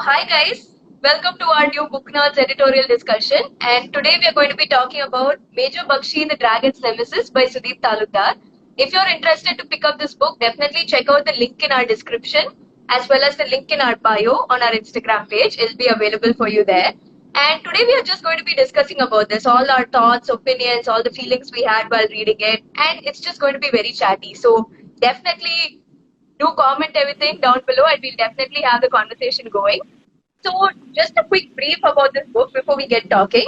Hi guys, welcome to our new Booknerds editorial discussion. And today we are going to be talking about Major Bakshi, the Dragon's Nemesis by Sudip Talukdar. If you're interested to pick up this book, definitely check out the link in our description as well as the link in our bio on our Instagram page. It'll be available for you there. And today we are just going to be discussing about this, all our thoughts, opinions, all the feelings we had while reading it. And it's just going to be very chatty. So definitely do comment everything down below and we'll definitely have the conversation going. So, just a quick brief about this book before we get talking.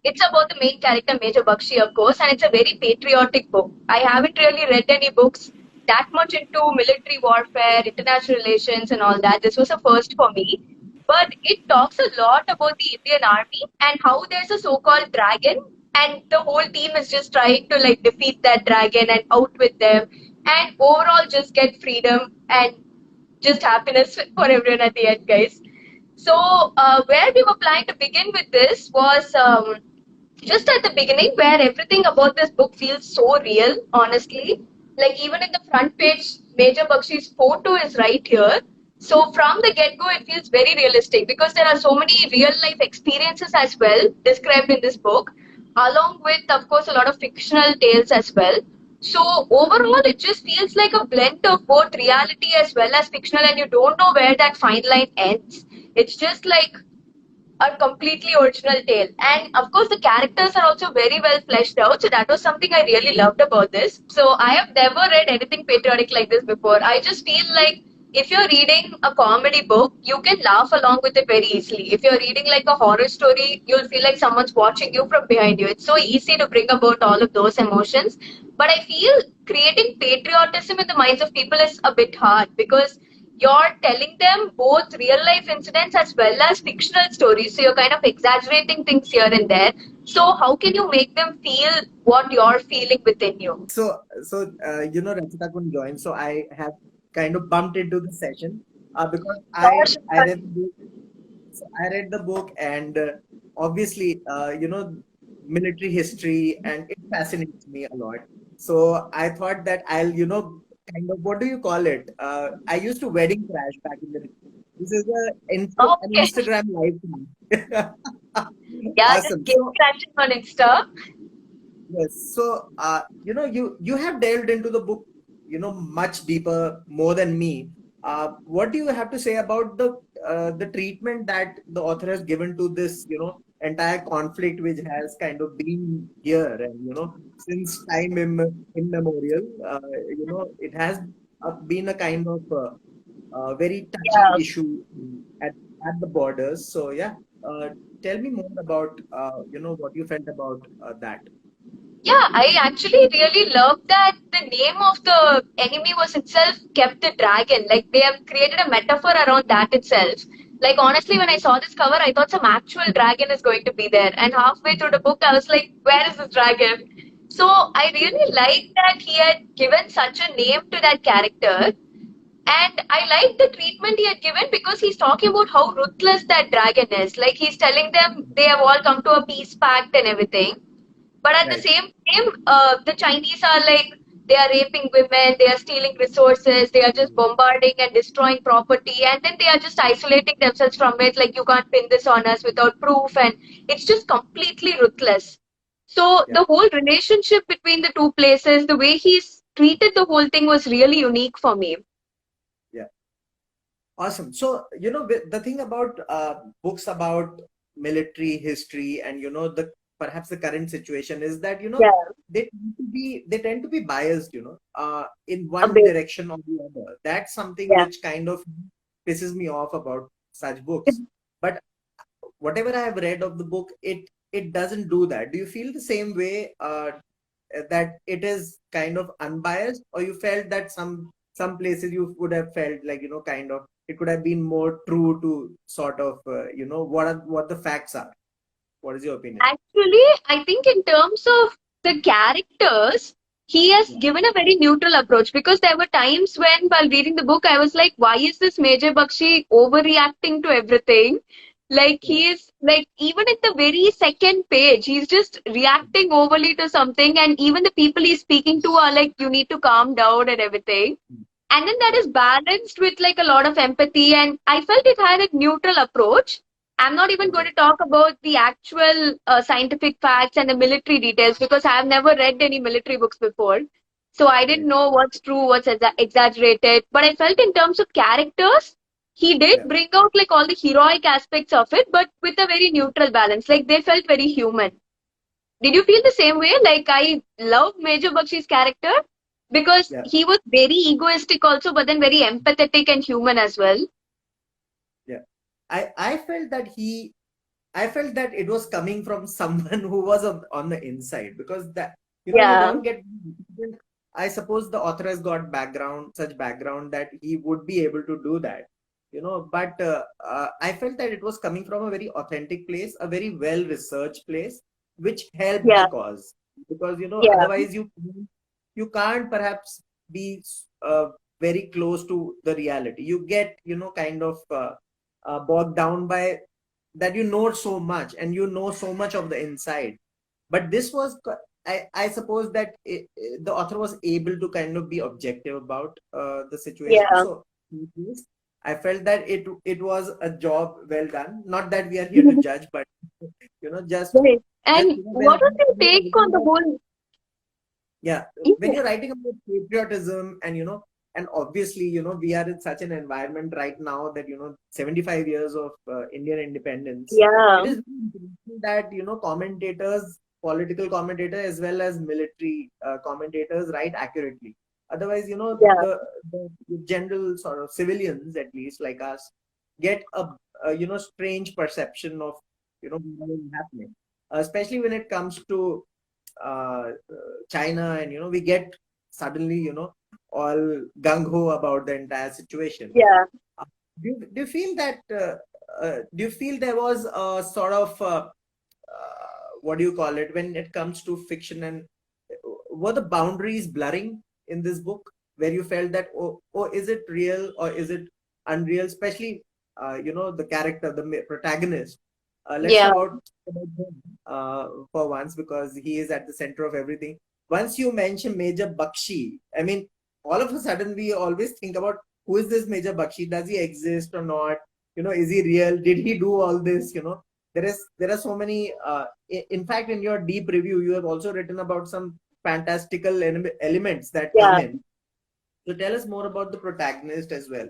It's about the main character, Major Bakshi, of course, and it's a very patriotic book. I haven't really read any books that much into military warfare, international relations, and all that. This was a first for me. But it talks a lot about the Indian army and how there's a so-called dragon, and the whole team is just trying to like defeat that dragon and outwit them, and overall just get freedom and just happiness for everyone at the end, guys. So, where we were planning to begin with this was just at the beginning, where everything about this book feels so real, honestly. Like, even in the front page, Major Bakshi's photo is right here. So, from the get go, it feels very realistic because there are so many real life experiences as well described in this book, along with, of course, a lot of fictional tales as well. So overall, it just feels like a blend of both reality as well as fictional, and you don't know where that fine line ends. It's just like a completely original tale. And of course, the characters are also very well fleshed out. So that was something I really loved about this. So I have never read anything patriotic like this before. I just feel like if you're reading a comedy book, you can laugh along with it very easily. If you're reading like a horror story, you'll feel like someone's watching you from behind you. It's so easy to bring about all of those emotions. But I feel creating patriotism in the minds of people is a bit hard because you're telling them both real life incidents as well as fictional stories. So you're kind of exaggerating things here and there. So how can you make them feel what you're feeling within you? Rachita couldn't join, so I have kind of bumped into the session because Gosh, I read the book. So I read the book, and obviously, military history, and it fascinates me a lot. So I thought that I'll, kind of, what do you call it? I used to wedding crash back in the day. This is an okay. Instagram live thing. Yeah, just Awesome. keep So crashing on Insta. yes, so you have delved into the book, much deeper, more than me. What do you have to say about the treatment that the author has given to this, entire conflict, which has kind of been here, and since time immemorial, it has been a kind of very touchy Yeah. issue at the borders. So yeah, tell me more about what you felt about that. Yeah, I actually really love that the name of the enemy was itself kept the dragon. Like they have created a metaphor around that itself. Like honestly, when I saw this cover, I thought some actual dragon is going to be there. And halfway through the book, I was like, where is this dragon? So I really like that he had given such a name to that character. And I like the treatment he had given because he's talking about how ruthless that dragon is. Like he's telling them they have all come to a peace pact and everything. But at the Right. same time, the Chinese are like, they are raping women, they are stealing resources, they are just bombarding and destroying property, and then they are just isolating themselves from it. Like, you can't pin this on us without proof, and it's just completely ruthless. So, Yeah. the whole relationship between the two places, the way he's treated the whole thing was really unique for me. Yeah. Awesome. So, the thing about books about military history and, the perhaps the current situation is that, Yeah, they tend to be biased, in a one bit. direction or the other. That's something Yeah. which kind of pisses me off about such books. But whatever I have read of the book, it doesn't do that. Do you feel the same way, that it is kind of unbiased, or you felt that some places you would have felt like, kind of it could have been more true to sort of, what the facts are? What is your opinion? Actually, I think in terms of the characters, he has Yeah. given a very neutral approach because there were times when, while reading the book, I was like, why is this Major Bakshi overreacting to everything? Like, Right. he is, like, even at the very second page, he's just reacting overly to something, and even the people he's speaking to are like, you need to calm down and everything. And then that yeah, is balanced with like a lot of empathy, and I felt it had a neutral approach. I'm not even going okay, to talk about the actual scientific facts and the military details because I have never read any military books before, so I didn't right, know what's true, what's exaggerated. But I felt in terms of characters, he did yeah, bring out like all the heroic aspects of it, but with a very neutral balance. Like they felt very human. Did you feel the same way? Like I love Major Bakshi's character because yeah, he was very egoistic also, but then very empathetic and human as well. yeah. I felt that I felt that it was coming from someone who was on the inside, because that, you Yeah, don't get. I suppose the author has got such background that he would be able to do that, But I felt that it was coming from a very authentic place, a very well researched place, which helped yeah, the cause. Because yeah, otherwise you can't perhaps be very close to the reality. You get kind of bogged down by that, so much, and so much of the inside. But this was I suppose that the author was able to kind of be objective about the situation. yeah. So yes, I felt that it was a job well done. Not that we are here to judge, but just Right. just And when what was your you're take on writing the about, whole? yeah, when Yeah, you're writing about patriotism, and and obviously we are in such an environment right now that 75 years of Indian independence. yeah, It is very important that commentators, political commentators as well as military commentators write accurately. Otherwise, yeah, the general sort of civilians, at least like us, get a strange perception of what is happening, especially when it comes to China, and we get suddenly all gung ho about the entire situation. yeah. Uh, do you feel that do you feel there was a sort of what do you call it, when it comes to fiction, and were the boundaries blurring in this book, where you felt that, oh, is it real or is it unreal, especially the character, the protagonist. Let's Yeah. talk about him for once, because he is at the center of everything. Once you mention Major Bakshi, I mean, all of a sudden we always think about, who is this Major Bakshi? Does he exist or not? Is he real? Did he do all this? There are so many. In fact, in your deep review, you have also written about some fantastical elements that come Yeah. in. So tell us more about the protagonist as well.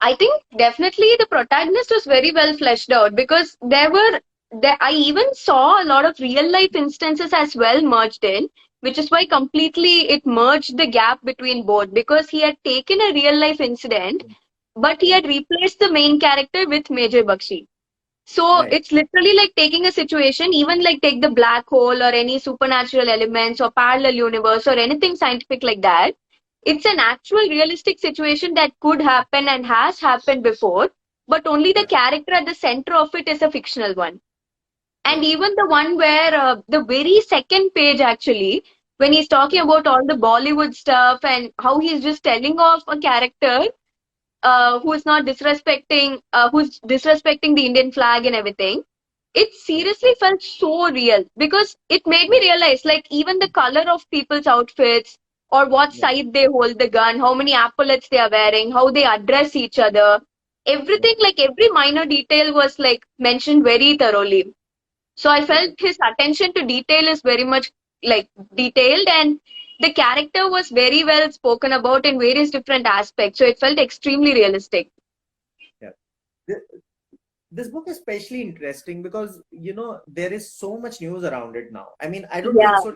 I think definitely the protagonist was very well fleshed out because I even saw a lot of real life instances as well merged in, which is why completely it merged the gap between both because he had taken a real life incident, but he Yeah, had replaced the main character with Major Bakshi. So right. it's literally like taking a situation, even like take the black hole or any supernatural elements or parallel universe or anything scientific like that. It's an actual realistic situation that could happen and has happened before, but only the Yeah, character at the center of it is a fictional one. And yeah, even the one where the very second page actually, when he's talking yeah, about all the Bollywood stuff and how he's just telling off a character who's disrespecting the Indian flag and everything. It yeah, seriously felt so real because it made me realize, like, even the color of people's outfits or what yeah, side they hold the gun, how many epaulets they are wearing, how they address each other, yeah, everything, like every minor detail was like mentioned very thoroughly. So I yeah. felt his attention to detail is very much like detailed, and the character was very well spoken about in various different aspects. So it felt extremely realistic. Yeah. Th- This book is especially interesting because there is so much news around it now. I mean, I don't think Yeah, so.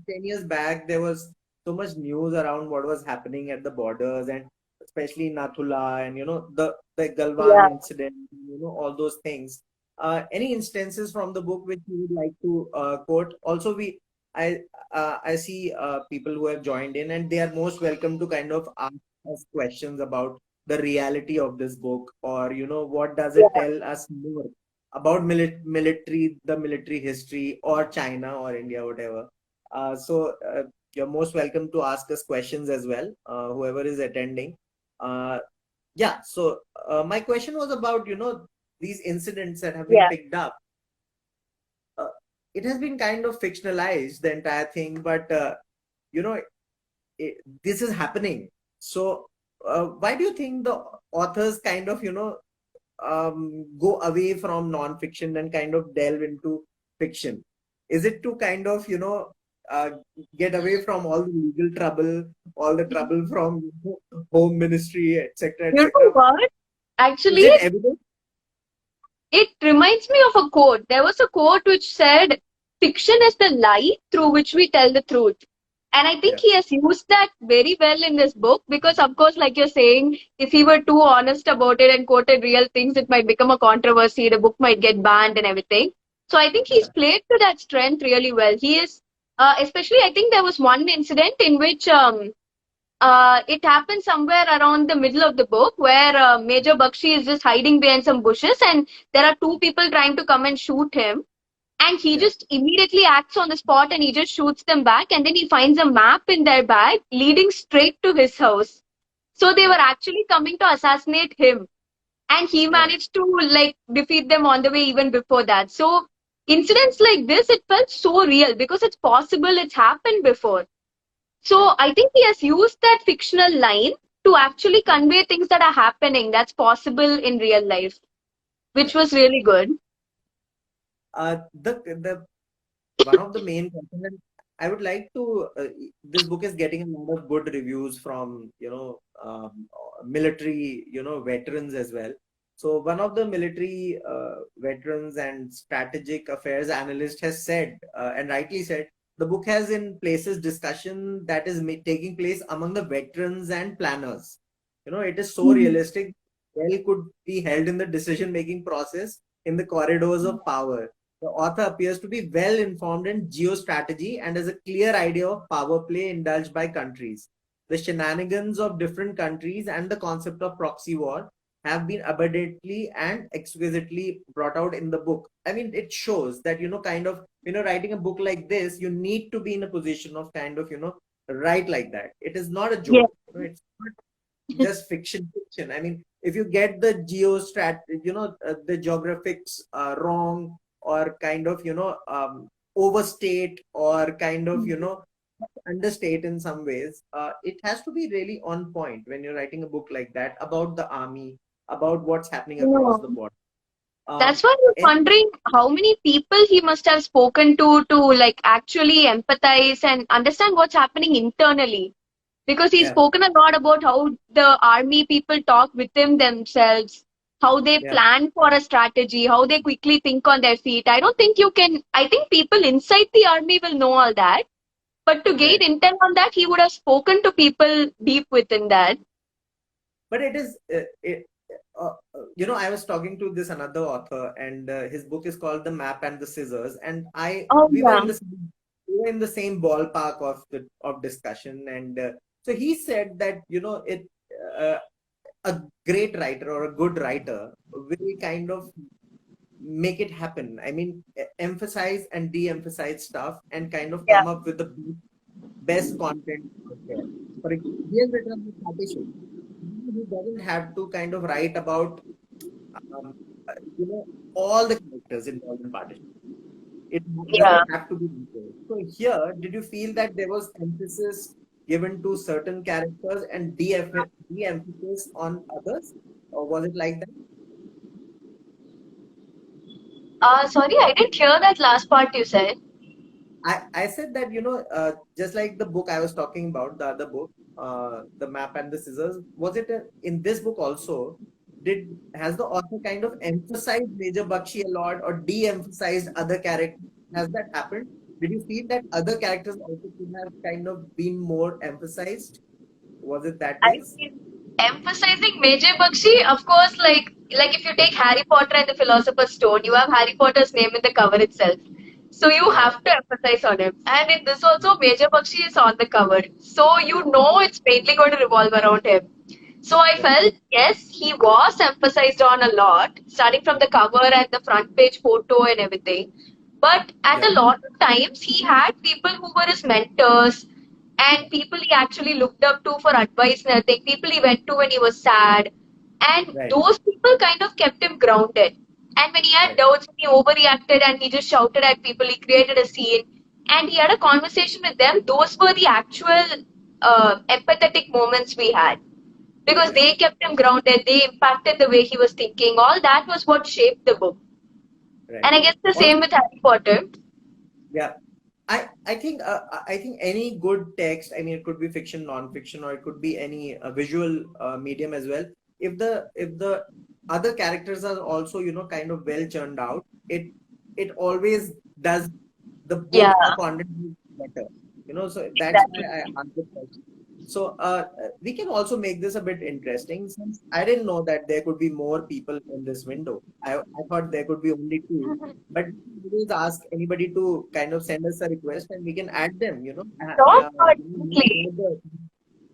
10 years back, there was so much news around what was happening at the borders, and especially Nathula, and the Galwan yeah. incident, all those things. Any instances from the book which you would like to quote? Also, I I see people who have joined in, and they are most welcome to kind of ask us questions about the reality of this book, or what does it Yeah. tell us more about military, the military history, or China or India, whatever. So you're most welcome to ask us questions as well, whoever is attending. Uh, yeah. So my question was about these incidents that have been Yeah. picked up. Uh, it has been kind of fictionalized, the entire thing, but you know this is happening. So why do you think the authors kind of go away from non-fiction and kind of delve into fiction? Is it to kind of uh, get away from all the legal trouble, all the trouble from home ministry, etc., You know etc.? what? Is Actually, it evident? it reminds me of a quote. There was a quote which said, "Fiction is the lie through which we tell the truth." And I think Yeah, he has used that very well in this book because, of course, like you're saying, if he were too honest about it and quoted real things, it might become a controversy. The book might get banned and everything. So I think he's yeah, played to that strength really well. He is, especially, I think there was one incident in which it happened somewhere around the middle of the book where Major Bakshi is just hiding behind some bushes and there are two people trying to come and shoot him. And he yeah, just immediately acts on the spot and he just shoots them back. And then he finds a map in their bag leading straight to his house. So they were yeah, actually coming to assassinate him. And he right. managed to like defeat them on the way even before that. So incidents like this, it felt so real because it's possible, it's happened before. Yeah. So I think he has used that fictional line to actually convey things that are happening that's possible in real life, which Yeah. was really good. The one of the main components I would like to this book is getting a lot of good reviews from military veterans as well. So one of the military veterans and strategic affairs analyst has said and rightly said the book has in places discussion that is taking place among the veterans and planners. It is so Mhm. realistic. Well, could be held in the decision making process in the corridors of power. The author appears to be well informed in geostrategy and has a clear idea of power play indulged by countries. The shenanigans of different countries and the concept of proxy war have been abundantly and exquisitely brought out in the book. I mean, it shows that, kind of, writing a book like this, you need to be in a position of kind of, write like that. It is not a Yeah. joke. It's not just fiction. I mean, if you get the the geographics wrong or kind of overstate or kind of understate in some ways, it has to be really on point when you're writing a book like that about the army, about what's happening across Yeah. the border. That's um why I was and wondering how many people he must have spoken to like actually empathize and understand what's happening internally. Because he's yeah, spoken a lot about how the army people talk within themselves, how they yeah, plan for a strategy, how they quickly think on their feet. I don't think you can, I think people inside the army will know all that. But to gain right. intel on that, he would have spoken to people deep within that. But it is I was talking to this another author and his book is called The Map and the Scissors, and I Oh, we were yeah. in the we were in the same ballpark of discussion, and so he said that it uh, a great writer or a good writer will kind of make it happen. I mean, emphasize and de-emphasize stuff and kind of Yeah. come up with the best content out there. For example, he has written about partition. He doesn't have to kind of write about um, all the characters involved in partition. It Yeah. doesn't have to be detailed. So here, did you feel that there was emphasis given to certain characters and de-emphasis on others, or was it like that? Sorry, I didn't hear that last part you said. I said that just like the book I was talking about, the other book, the map and the scissors, was it in this book also? Did has the author kind of emphasized Major Bakshi a lot or de-emphasized other characters? Has that happened? Did you feel that other characters also could have kind of been more emphasized? Was it that I case? mean, emphasizing Major Bakshi, of course, like if you take Harry Potter and the Philosopher's Stone, you have Harry Potter's name in the cover itself. So you Yeah, have to emphasize on him. And in this also, Major Bakshi is on the cover. So you know it's mainly going to revolve around him. So I yeah, felt, yes, he was emphasized on a lot, starting from the cover and the front page photo and everything. But at yeah, a lot of times, he had people who were his mentors and people he actually looked up to for advice and everything, people he went to when he was sad. And right, those people kind of kept him grounded. And when he had right, doubts, he overreacted and he just shouted at people, he created a scene and he had a conversation with them. Those were the actual empathetic moments we had. Because they kept him grounded, they impacted the way he was thinking. All that was what shaped the book. Right. And I guess the Also, same with Harry Potter. yeah, I think any good text, I mean, it could be fiction, non-fiction, or it could be any visual medium as well. If the other characters are also kind of well churned out, it always does the Yeah, book or content better. So that's why exactly. I asked the question. So we can also make this a bit interesting, since I didn't know that there could be more people in this window. I thought there could be only two, but please ask anybody to kind of send us a request and we can add them. No, definitely.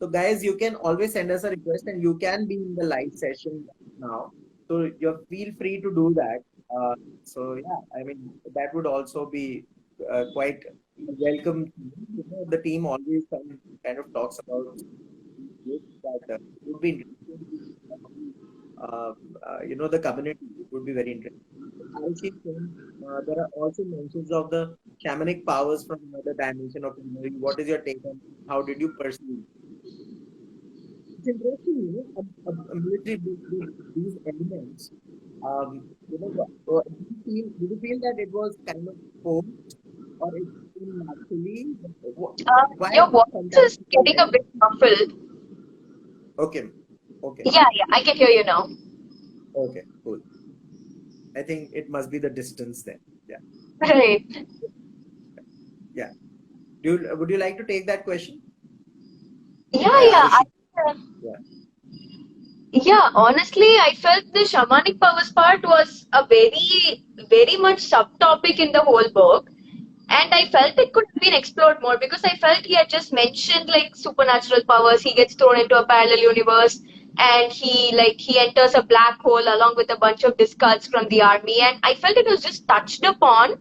So guys, you can always send us a request and you can be in the live session now. So you feel free to do that. So yeah, I mean that would also be quite welcome. The team always kind of talks about this, that it would be interesting. Uh, the community would be very interesting. I see there are also mentions of the shamanic powers from another dimension of memory. What is your take on how did you perceive? It's interesting, a military these elements. Did you feel that it was kind of forced or it came naturally? Why Your voice sometimes is feel getting a bit elements? muffled. Okay, okay, Yeah, I can hear you now. okay, cool. I think it must be the distance then. Yeah, Right. yeah. Would you like to take that question, Yeah, yeah. Arushi? Yeah. Yeah, honestly, I felt the shamanic powers part was a very, very much subtopic in the whole book. And I felt it could have been explored more because I felt he had just mentioned like supernatural powers. He gets thrown into a parallel universe and he enters a black hole along with a bunch of discards from the army. And I felt it was just touched upon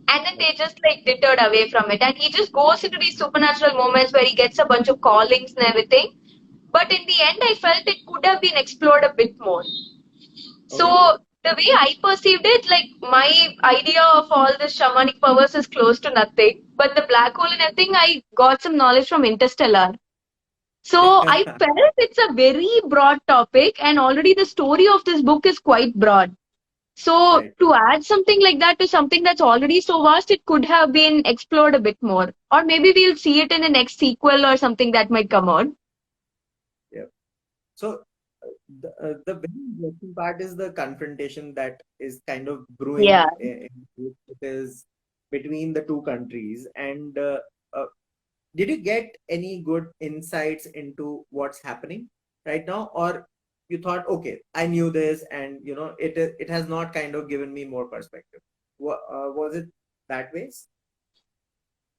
and then they just like deterred away from it. And he just goes into these supernatural moments where he gets a bunch of callings and everything. But in the end, I felt it could have been explored a bit more. Okay. So the way I perceived it, like my idea of all the shamanic powers is close to nothing. But the black hole and everything, I got some knowledge from Interstellar. So I felt it's a very broad topic, and already the story of this book is quite broad. So Right. to add something like that to something that's already so vast, it could have been explored a bit more. Or maybe we'll see it in the next sequel or something that might come out. Yeah. So the very interesting part is the confrontation that is kind of Yeah. brewing. It is between the two countries. And uh, did you get any good insights into what's happening right now, or you thought, okay, I knew this, and it has not kind of given me more perspective? Was it that way?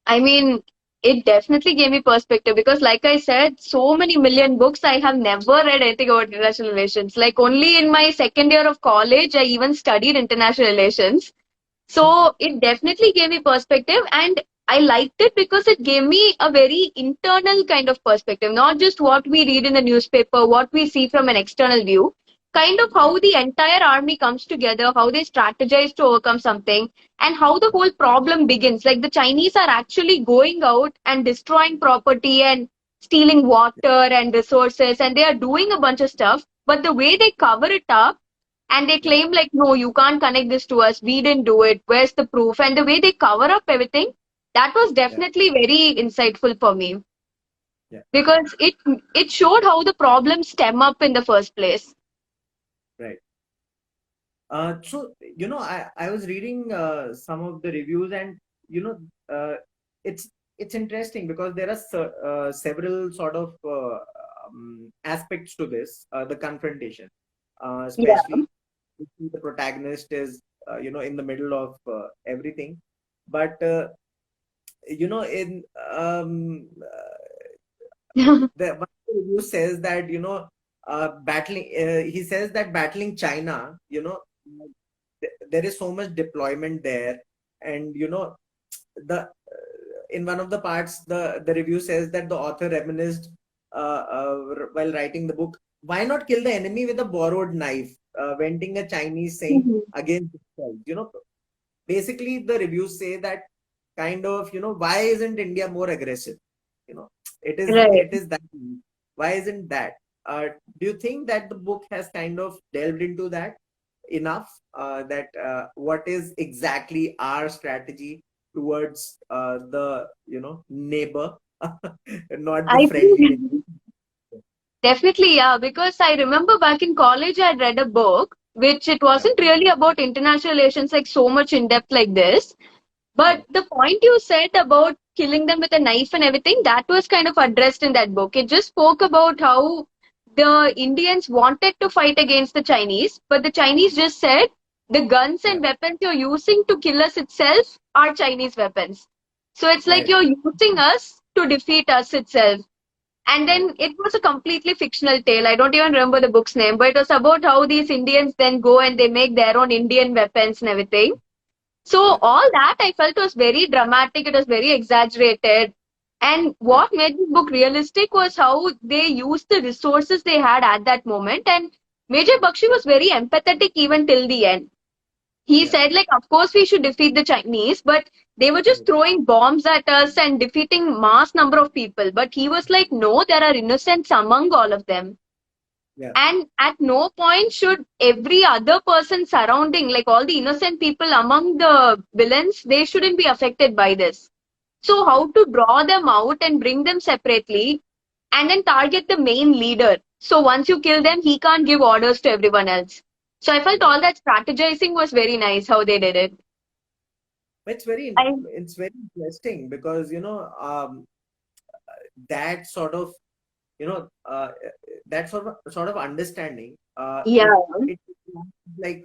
I mean, it definitely gave me perspective because, like I said, so many million books, I have never read anything about international relations. Like, only in my second year of college, I even studied international relations. So, it definitely gave me perspective, and I liked it because it gave me a very internal kind of perspective, not just what we read in the newspaper, what we see from an external view, kind of Yeah, how the entire army comes together, how they strategize to overcome something and how the whole problem begins. Like the Chinese are actually going out and destroying property and stealing water and resources, and they are doing a bunch of stuff. But the way they cover it up and they yeah, claim, like, no, you can't connect this to us, we didn't do it, where's the proof? And the way they cover up everything, that was yeah, definitely very insightful for me yeah. because it showed how the problems stem up in the first place. Right. So I was reading some of the reviews, and uh, it's it's interesting because there are several sort of aspects to this, the confrontation, Yeah. especially if the protagonist is in the middle of everything, but in the one of the review says that battling he says that battling China, there is so much deployment there, and the in one of the parts, the review says that the author reminisced while writing the book, why not kill the enemy with a borrowed knife, venting a Chinese saying Mhm. against itself. Basically the reviews say that kind of, why isn't India more aggressive? you know Right. It is that. Why isn't that? Do you think that the book has kind of delved into that enough? That what is exactly our strategy towards the neighbor, not the I friendly think neighbor? definitely, yeah, because I remember back in college I read a book which it Yeah, wasn't really about international relations like so much in depth like this. yeah, But the point you said about killing them with a knife and everything, that was kind of addressed in that book. It just spoke about how the Indians wanted to fight against the Chinese, but the Chinese just said the guns yeah. and weapons you're using to kill us itself are Chinese weapons. So it's like Right, you're using us to defeat us itself. And right. then it was a completely fictional tale. I don't even remember the book's name, but it was about how these Indians then go and they make their own Indian weapons and everything. So Yeah, all that I felt was very dramatic. It was very exaggerated. And yeah, what made this book realistic was how they used the resources they had at that moment. And Major Bakshi was very empathetic even till the end. He yeah. said, like, of course we should defeat the Chinese, but they were just Right. throwing bombs at us and defeating mass number of people. But he was like, no, there are innocents among all of them. Yeah, And at no point should every other person surrounding, like all the innocent people among the villains, they shouldn't be affected by this. So, yeah, how to draw them out and bring them separately and then target the main leader. So, once you kill them, he can't give orders to everyone else. So, I felt right. all that strategizing was very nice how they did it. It's very I, it's very interesting because that sort of you know that sort of understanding yeah, it like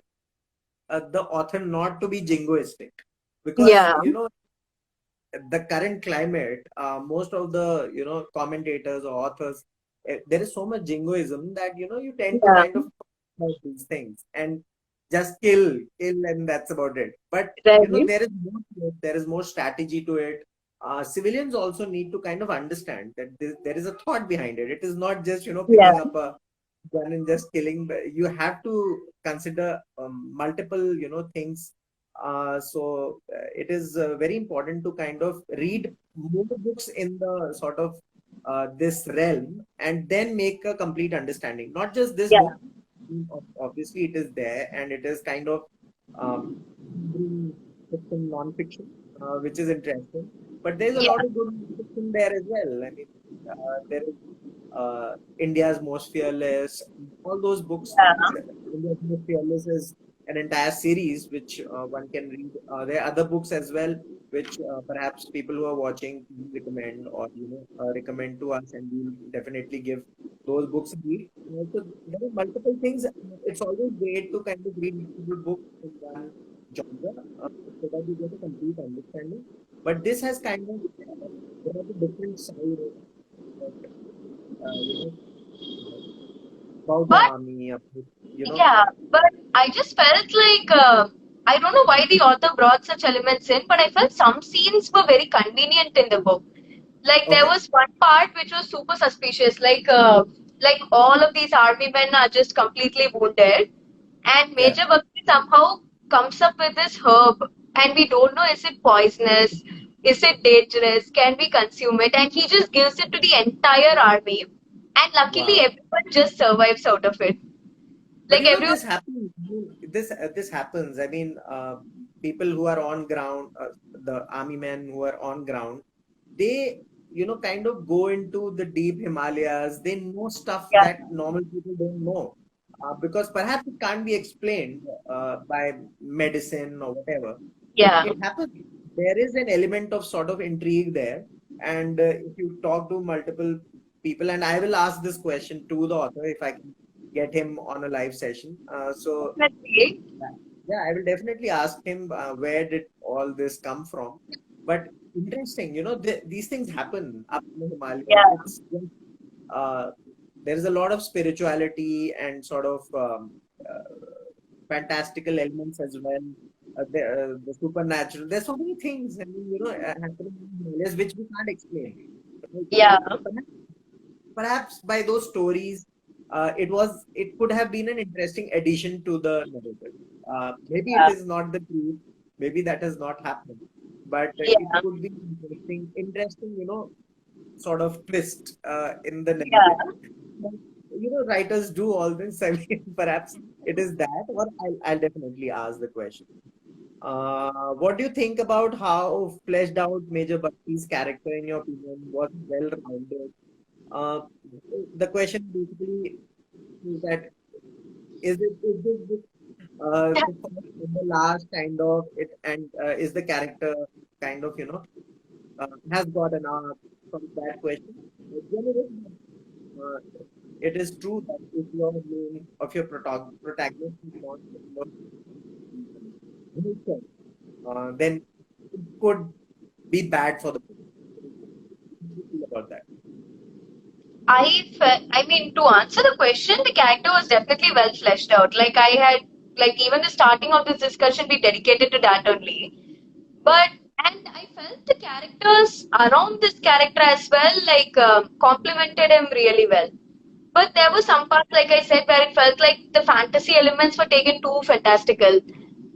the author not to be jingoistic because yeah, the current climate, most of the commentators or authors, there is so much jingoism that you tend to yeah, kind of talk about these things and just kill, and that's about it. But right, there is more to it, there is more strategy to it. Civilians also need to kind of understand that there is a thought behind it. It is not just yeah, picking up a gun and just killing. You have to consider multiple things, it is very important to kind of read more books in the sort of this realm and then make a complete understanding. Not just this yeah, book. Obviously, it is there and it is kind of um, fiction, non-fiction, which is interesting. But there's a yeah, lot of good fiction there as well. I mean, there is India's Most Fearless, all those books. yeah, India's Most Fearless is an entire series which one can read. There are other books as well, which perhaps people who are watching recommend or recommend to us, and we'll definitely give those books a read. So there are multiple things. It's always great to kind of read multiple books in one genre so that you get a complete understanding. But this has kind of there are the different sides of uh, you know about the but army, about yeah, but I just felt like I don't know why the author brought such elements in, but I felt some scenes were very convenient in the book. Like there okay, was one part which was super suspicious, like all of these army men are just completely wounded, and yeah. Major Bakshi somehow comes up with this herb, and we don't know is it poisonous, is it dangerous, can we consume it, and he just gives it to the entire army, and luckily Wow. everyone just survives out of it. But Like everyone, this happens. This happens. I mean, people who are on ground, the army men who are on ground, they kind of go into the deep Himalayas. They know stuff yeah, that normal people don't know, because perhaps it can't be explained by medicine or whatever. But yeah. it happens. There is an element of sort of intrigue there, and if you talk to multiple people, and I will ask this question to the author if I can get him on a live session. Definitely. Yeah, I will definitely ask him where did all this come from. But interesting, these things happen up in the Himalayas. Yeah, It's just, uh, there is a lot of spirituality and sort of fantastical elements as well. The supernatural. There's so many things, I mean, happening in the Himalayas which we can't explain. Right? yeah, Perhaps by those stories, it could have been an interesting addition to the narrative. Maybe it yeah, is not the truth, maybe that has not happened, but it yeah, could be interesting, sort of twist in the narrative. Yeah. But, writers do all this. I mean, perhaps it is that, or I'll definitely ask the question. What do you think about how fleshed out Major Bakshi's character, in your opinion, was well rounded? Uh, the question basically is that is this book the first and the last kind of it, and is the character kind of has got an arc from that question? Uh, it is true that if your main of your protagonist is not himself, then it could be bad for the book. What do you feel about that? I mean, to answer the question, the character was definitely well fleshed out. Like I had, like even the starting of this discussion, we dedicated to that only. Right. But and I felt the characters around this character as well, like complemented him really well. But there were some parts, like I said, where it felt like the fantasy elements were taken too fantastical,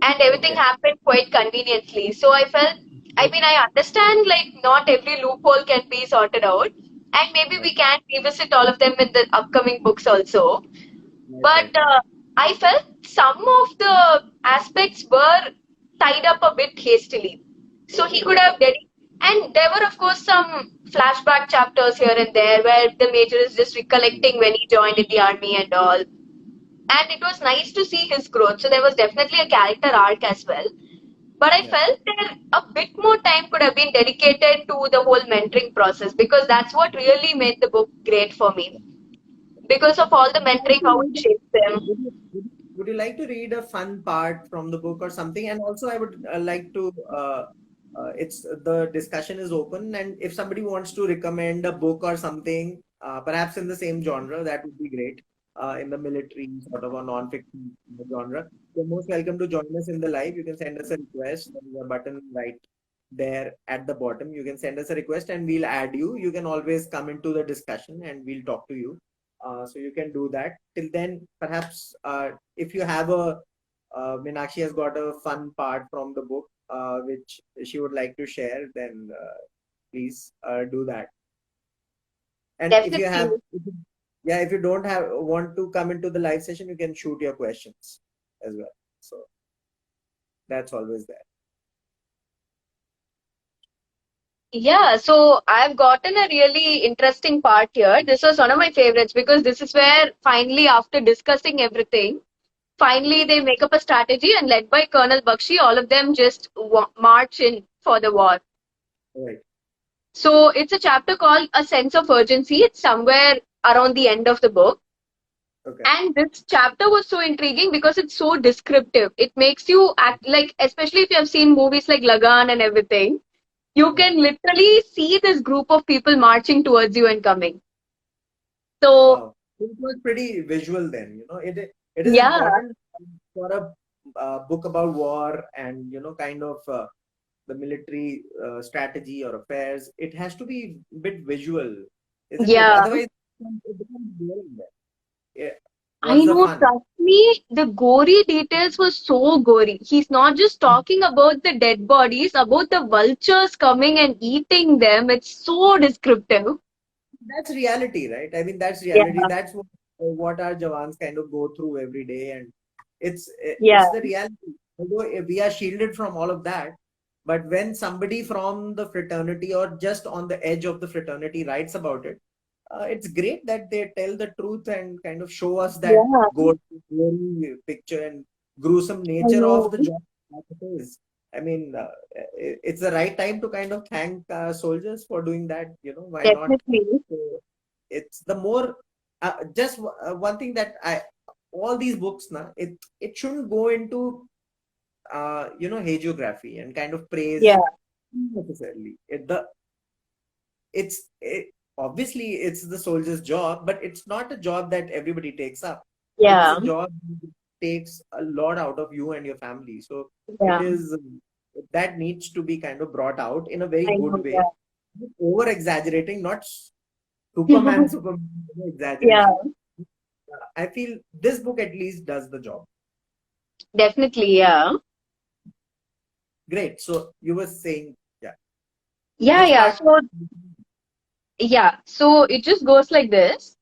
and everything Okay. happened quite conveniently. So I felt, I mean, I understand like not every loophole can be sorted out, and maybe Right. we can revisit all of them in the upcoming books also. Right. But Right. I felt some of the aspects were tied up a bit hastily. So he could have Okay. dedicated, and there were, of course, some flashback chapters here and there where the major is just recollecting when he joined in the army and all. And it was nice to see his growth. So there was definitely a character arc as well. But I Yeah. felt there a bit more time could have been dedicated to the whole mentoring process because that's what really made the book great for me. Because of all the Would you like mentoring, to how it read shapes them. would you like to read a fun part from the book or something? And also, I would like to. It's the discussion is open, and if somebody wants to recommend a book or something, perhaps in the same genre, that would be great. In the military sort of a non-fiction genre, you're most welcome to join us in the live. You can send us a request. There's a button right there at the bottom. You can send us a request, and we'll add you. You can always come into the discussion, and we'll talk to you. So you can do that. Till then, perhaps if you have Meenakshi has got a fun part from the book which she would like to share, then please do that. And if you Definitely. have, yeah, if you don't have want to come into the live session, you can shoot your questions as well. So that's always there. Yeah, so I've gotten a really interesting part here. This was one of my favorites because this is where finally, after discussing everything, finally they make up a strategy and led by Colonel Bakshi, all of them just march in for the war. Right. So it's a chapter called A Sense of Urgency. It's somewhere around the end of the book. Okay. And this chapter was so intriguing because it's so descriptive. It makes you act like, especially if you have seen movies like Lagan and everything, you Right. can literally see this group of people marching towards you and coming. So, Wow. It was pretty visual then. It is yeah, important for a book about war and kind of the military strategy or affairs. It has to be a bit visual, isn't it? yeah. Otherwise, it becomes boring then. Yeah. I What's the know, fun? trust me, the gory details were so gory. He's not just talking about the dead bodies, about the vultures coming and eating them. It's so descriptive. That's reality, right? I mean, that's Yeah, reality. That's what our Jawans kind of go through every day, and yeah, it's the reality. Although we are shielded from all of that, but when somebody from the fraternity or just on the edge of the fraternity writes about it, it's great that they tell the truth and kind of show us that yeah. gory picture and gruesome I nature of know. the job that it is. I mean, it's the right time to kind of thank soldiers for doing that. Why not? Definitely. So it's the more just one thing that I all these books now it shouldn't go into hagiography and kind of Yeah, praise necessarily. Obviously it's the soldier's job, but it's not a job that everybody takes up. It's yeah, a job that takes a lot out of you and your family. So it yeah. is that needs to be kind of brought out in a very I good know, yeah. way, over exaggerating, not Superman Yeah, exaggeration. I feel this book at least does the job. definitely, yeah. Great. So you were saying, yeah, Yeah, which yeah. part? So Yeah, so it just goes like this.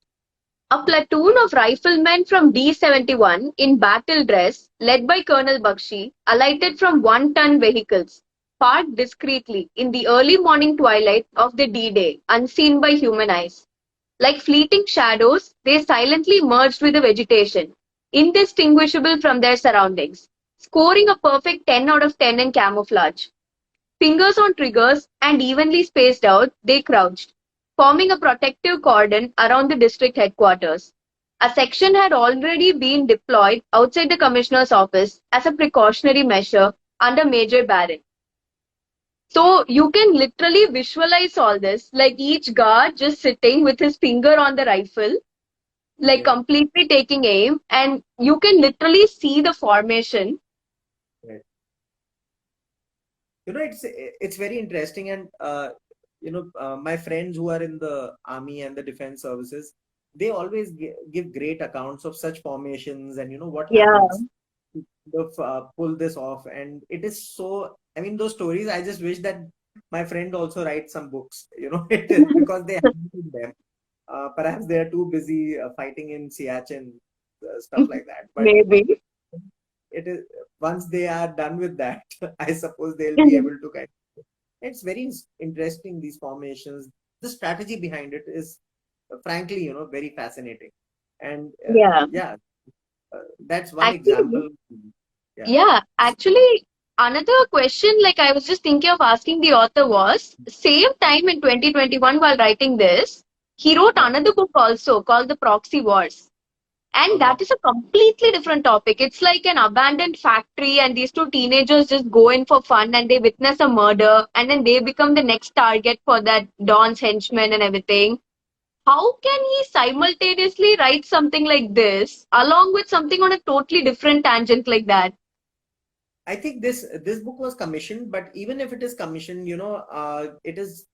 A platoon of riflemen from D-71 in battle dress, led by Colonel Bakshi, alighted from one-ton vehicles, parked discreetly in the early morning twilight of the D-Day, unseen by human eyes. Like fleeting shadows, they silently merged with the vegetation, indistinguishable from their surroundings, scoring a perfect 10 out of 10 in camouflage. Fingers on triggers and evenly spaced out, they crouched, forming a protective cordon around the district headquarters. A section had already been deployed outside the commissioner's office as a precautionary measure under Major Barron. So you can literally visualize all this, like each guard just sitting with his finger on the rifle, like Yeah. completely taking aim, and you can literally see the formation. Right. It's very interesting, and my friends who are in the army and the defense services, they always give great accounts of such formations and what Yeah. happens to pull this off. And it is so, I mean, those stories, I just wish that my friend also writes some books, it is because they have them. Perhaps they are too busy fighting in Siachen, stuff like that. But Maybe. it is, once they are done with that, I suppose they'll be able to it's very interesting, these formations. The strategy behind it is, frankly, very fascinating. And Yeah. yeah, that's one Actually, example. Yeah. yeah, actually, another question like I was just thinking of asking the author was same time in 2021 while writing this, he wrote Yeah. another book also called The Proxy Wars. And Okay. that is a completely different topic. It's like an abandoned factory, and these two teenagers just go in for fun and they witness a murder, and then they become the next target for that Don's henchmen and everything. How can he simultaneously write something like this along with something on a totally different tangent like that? I think this book was commissioned, but even if it is commissioned, it is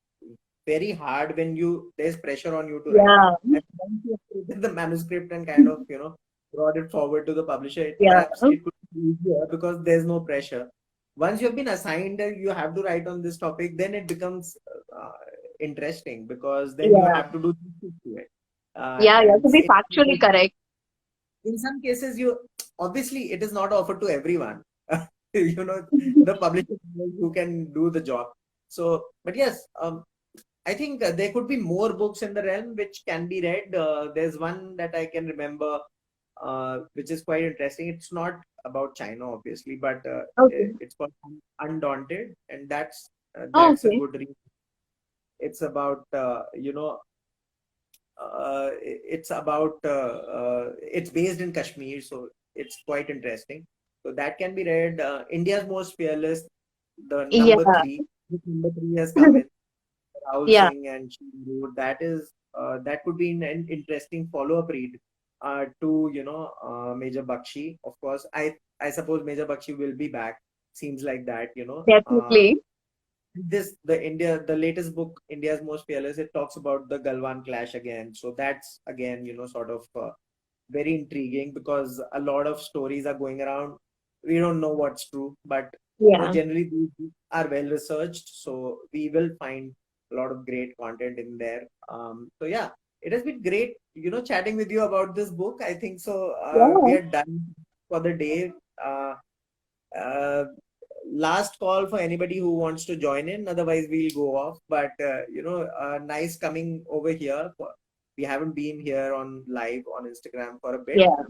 very hard when there's pressure on you to write. Yeah, And once you have created the manuscript and kind of brought it forward to the publisher, yeah, perhaps it could be easier because there's no pressure. Once you've been assigned you have to write on this topic, then it becomes interesting, because then you yeah, have to do justice to it. yeah. You have And to be factually correct. in some cases, you obviously it is not offered to everyone. The publisher who can do the job. So, but yes, I think there could be more books in the realm which can be read. There's one that I can remember, which is quite interesting. It's not about China, obviously, but Okay. it's called Undaunted, and Oh, that's a okay. good read. It's about it's based in Kashmir, so it's quite interesting. So that can be read. India's Most Fearless, the Yeah, number three has come in. Rahul yeah, Singh and Shindu. That could be an interesting follow-up read to Major Bakshi. Of course, I suppose Major Bakshi will be back. Seems like that. definitely. The latest book, India's Most Fearless, it talks about the Galwan clash again. So that's again sort of very intriguing, because a lot of stories are going around. We don't know what's true, but Yeah. generally these books are well researched, so we will find a lot of great content in there. So yeah, it has been great chatting with you about this book. I think so we Yeah. are done for the day. uh, uh, Last call for anybody who wants to join in, otherwise we'll go off. But nice coming over here. We haven't been here on live on Instagram for a bit. Yeah.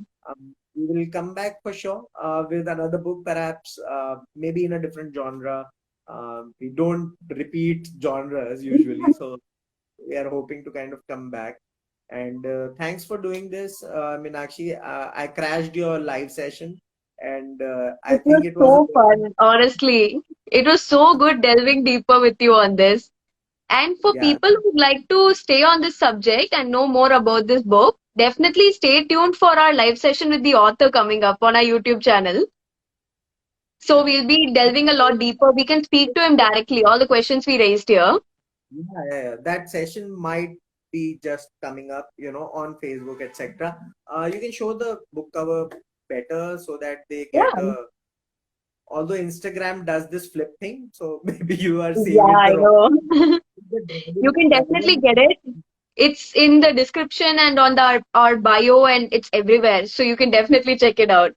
We will come back for sure with another book, perhaps maybe in a different genre. We don't repeat genres usually, so we are hoping to kind of come back. And thanks for doing this, Meenakshi. I crashed your live session, and I It was think it was a so fun, honestly. It was so good delving deeper with you on this. And for yeah. people who'd like to stay on this subject and know more about this book, definitely stay tuned for our live session with the author coming up on our YouTube channel. So Yeah. we'll be delving a lot deeper. We can speak to him directly, all the questions we raised here. Yeah. That session might be just coming up, on Facebook, etc. You can show the book cover better so that they get Yeah, although Instagram does this flip thing, so maybe you are seeing yeah, it I the wrong. know. The You can definitely diagonal, get it. It's in the description and on our bio, and it's everywhere. So you can definitely check it out.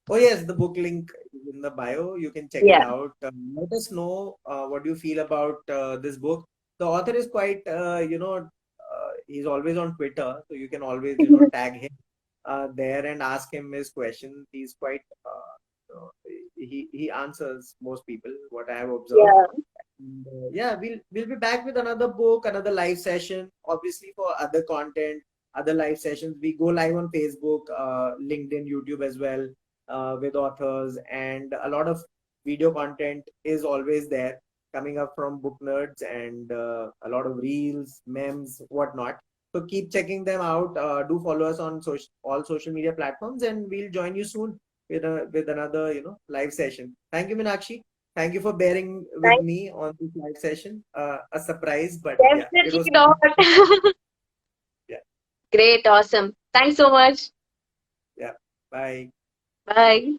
Oh yes, the book link is in the bio. You can check it Yeah. out. Let us know what you feel about this book. The author is quite, he's always on Twitter, so you can always, tag him there and ask him his questions. He's quite, he answers most people, what I have observed. Yeah. And, yeah, we'll be back with another book, another live session. Obviously, for other content, other live sessions, we go live on Facebook, LinkedIn, YouTube as well, with authors, and a lot of video content is always there coming up from book nerds, and a lot of reels, memes, whatnot. So keep checking them out. Do follow us on all social media platforms, and we'll join you soon with another live session. Thank you, Meenakshi. Thank you for bearing with Thanks. me on this live session. A surprise, but yeah, it Definitely was not. fun. Yeah, Great. Awesome. Thanks so much. yeah. Bye. Bye.